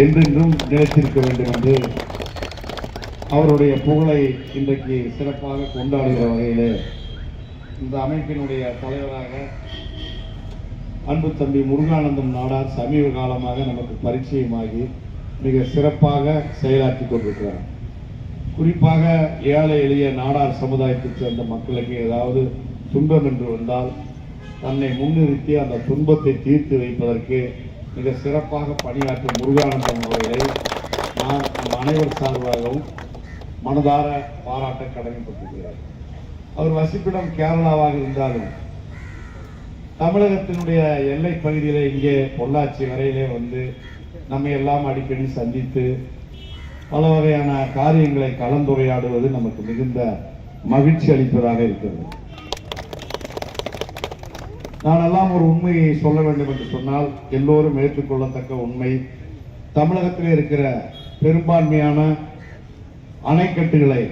என்றென்றும் நிலைத்திருக்க வேண்டும் என்று அவருடைய புகழை இன்றைக்கு சிறப்பாக கொண்டாடுகிற வகையிலே இந்த அமைப்பினுடைய தலைவராக அன்பு தம்பி முருகானந்தம் நாடார் சமீப காலமாக நமக்கு பரிச்சயமாகி மிக சிறப்பாக செயலாற்றி கொண்டிருக்கிறார். குறிப்பாக ஏழை எளிய நாடார் சமுதாயத்தைச் சேர்ந்த மக்களுக்கு ஏதாவது துன்பம் என்று வந்தால் தன்னை முன்னிறுத்தி அந்த துன்பத்தை தீர்த்து வைப்பதற்கு மிக சிறப்பாக பணியாற்றும் முருகானந்தம் அவர்களை நான் நம் அனைவர் சார்பாகவும் மனதார பாராட்ட கடமைப்பட்டிருக்கிறார். அவர் வசிப்பிடம் கேரளாவாக இருந்தாலும் தமிழகத்தினுடைய எல்லை பகுதியிலே இங்கே பொள்ளாச்சி வரையிலே வந்து நம்மை எல்லாம் அடிக்கடி சந்தித்து பல வகையான காரியங்களை கலந்துரையாடுவது நமக்கு மிகுந்த மகிழ்ச்சி அளிப்பதாக இருக்கிறது. நானெல்லாம் ஒரு உண்மையை சொல்ல வேண்டும் என்று சொன்னால் எல்லோரும் ஏற்றுக்கொள்ளத்தக்க உண்மை, தமிழகத்தில் இருக்கிற பெரும்பான்மையான அணைக்கட்டுகளை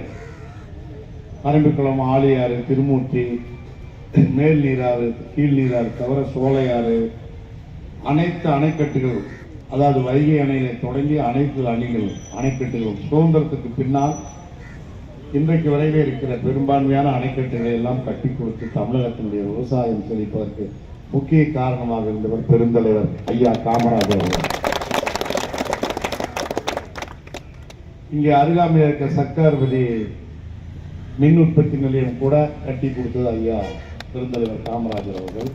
பரம்பிக்குளம், ஆழியாறு, திருமூர்த்தி, மேல் நீராறு, கீழ் நீராறு தவிர சோலையாறு அனைத்து அணைக்கட்டுகள், அதாவது வைகை அணையிலே தொடங்கி அனைத்து அணைக்கட்டுகளும் சுதந்திரத்துக்கு பின்னால் இன்றைக்கு வரையிலே இருக்கிற பெரும்பான்மையான அணைக்கட்டுகளை எல்லாம் கட்டி கொடுத்து தமிழகத்தினுடைய விவசாயம் செழிப்பதற்கு முக்கிய காரணமாக இருந்தவர் பெருந்தலைவர் ஐயா காமராஜர் அவர்கள். இங்கே அருகாமையில் இருக்க சர்க்கார்பதி மின் உற்பத்தி நிலையம் கூட கட்டி கொடுத்தது ஐயா பெருந்தலைவர் காமராஜர் அவர்கள்.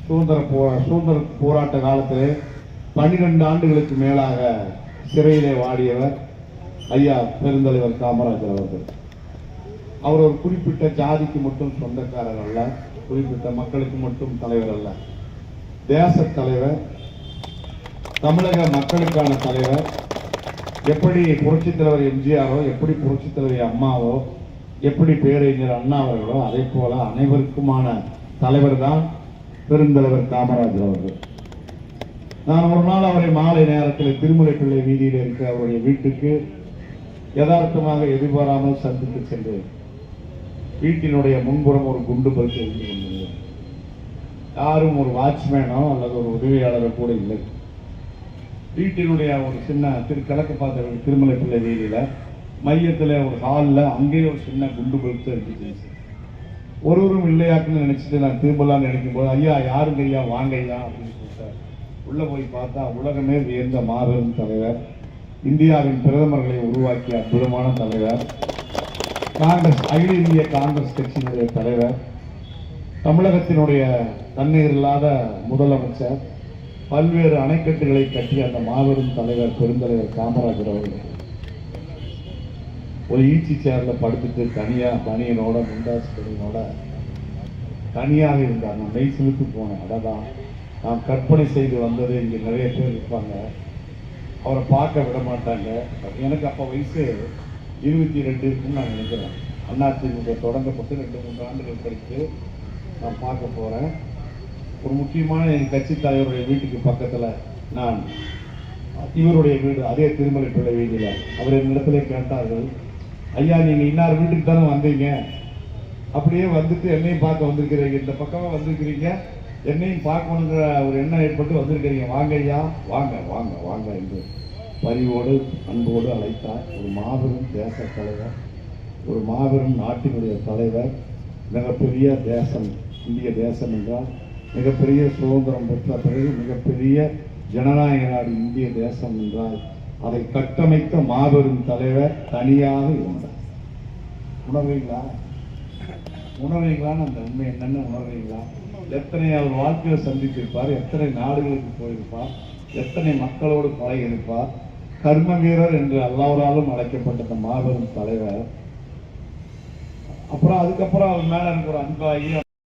சுதந்திர போராட்ட காலத்திலே 12 ஆண்டுகளுக்கு மேலாக சிறையிலே வாடியவர் ஐயா பெருந்தலைவர் காமராஜர் அவர்கள். அவர் ஒரு குறிப்பிட்ட ஜாதிக்கு மட்டும் சொந்தக்காரர் அல்ல, குறிப்பிட்ட மக்களுக்கு மட்டும் தலைவர் அல்ல, தேச தலைவர், தமிழக மக்களுக்கான தலைவர். எப்படி புரட்சித் தலைவர் எம்ஜிஆரோ, எப்படி புரட்சித் தலைவர் அம்மாவோ, எப்படி பேரறிஞர் அண்ணா அவர்களோ, அதே போல அனைவருக்குமான தலைவர் தான் பெருந்தலைவர் காமராஜர் அவர்கள். நான் ஒரு நாள் அவரை மாலை நேரத்தில் திருமலைப்பிள்ளை வீதியில் இருக்க அவருடைய வீட்டுக்கு யதார்த்தமாக எதிர்பாராமல் சந்தித்து சென்றேன். வீட்டினுடைய முன்புறம் ஒரு குண்டு பல்க் இருந்து கொண்டிருந்தது. யாரும் ஒரு வாட்ச்மேனோ அல்லது ஒரு உதவியாளரோ கூட இல்லை. வீட்டினுடைய ஒரு சின்ன கிழக்கு பார்த்த திருமலைப்பிள்ளை வீதியில மையத்தில் ஒரு ஹாலில் அங்கேயே ஒரு சின்ன குண்டு பல்க் இருந்துச்சு. ஒருவரும் இல்லையாக்குன்னு நினைச்சிட்டு நான் திரும்பலான்னு நினைக்கும் போது, ஐயா யாருங்க ஐயா, வாங்க ஐயா அப்படின்னு சொல்லிட்டார். உள்ள போய் பார்த்தா உலகமே வியந்த மாபெரும் தலைவர், இந்தியாவின் பிரதமர்களை உருவாக்கிய அற்புதமான தலைவர், அகில இந்திய காங்கிரஸ் கட்சியினுடைய தலைவர், தமிழகத்தினுடைய தண்ணீர் இல்லாத முதலமைச்சர், பல்வேறு அணைக்கட்டுகளை கட்டிய அந்த மாபெரும் தலைவர் பெருந்தலைவர் காமராஜர் அவர்கள் ஒரு ஈச்சி சேர்ல படுத்துட்டு தனியா பனியனோட முண்டாசு பனியனோட தனியாக இருந்தார். நான் மெய் சிலுத்து போனேன். அதான் நான் கற்பனை செய்து வந்தது. இங்கே நிறைய பேர் இருப்பாங்க, அவரை பார்க்க விட மாட்டாங்க. எனக்கு அப்போ வயசு 22 இருக்குன்னு நான் நினைக்கிறேன். அதிமுக தொடங்கப்பட்டு 2-3 ஆண்டுகள் கழித்து நான் பார்க்க போகிறேன். ஒரு முக்கியமான என் கட்சி தலைவருடைய வீட்டுக்கு பக்கத்தில் நான் இவருடைய வீடு, அதே திருமலைப்பிள்ளை வீதியில் அவர் என்னிடத்துல கேட்டார்கள், ஐயா நீங்கள் இன்னார் வீட்டுக்கு தானே வந்தீங்க, அப்படியே வந்துட்டு என்னையும் பார்க்க வந்திருக்கிறீங்க, இந்த பக்கமாக வந்திருக்கிறீங்க, என்னையும் பார்க்கணுங்கிற ஒரு எண்ணம் ஏற்பட்டு வந்திருக்கிறீங்க, வாங்க ஐயா, வாங்க வாங்க வாங்க என்று பரிவோடு அன்போடு அழைத்தார். ஒரு மாபெரும் தேச தலைவர், ஒரு மாபெரும் நாட்டினுடைய தலைவர், மிகப்பெரிய தேசம் இந்திய தேசம் என்றால் மிகப்பெரிய சுதந்திரம் பெற்ற பிறகு மிகப்பெரிய ஜனநாயக நாடு இந்திய தேசம் என்றால் அதை கட்டமைத்த மாபெரும் தலைவர் தனியாக இருந்தார். உணர்வீங்களான்னு அந்த உண்மை என்னன்னு உணர்வீங்களா? எத்தனை அவர் வாழ்க்கையை சந்தித்திருப்பார், எத்தனை நாடுகளுக்கு போயிருப்பார், எத்தனை மக்களோடு பழகியிருப்பார். கர்ம வீரர் என்று எல்லாராலும் அழைக்கப்பட்ட அந்த மாபெரும் தலைவர். அப்புறம் அதுக்கப்புறம் அவர் மேல எனக்கு ஒரு அன்பாகி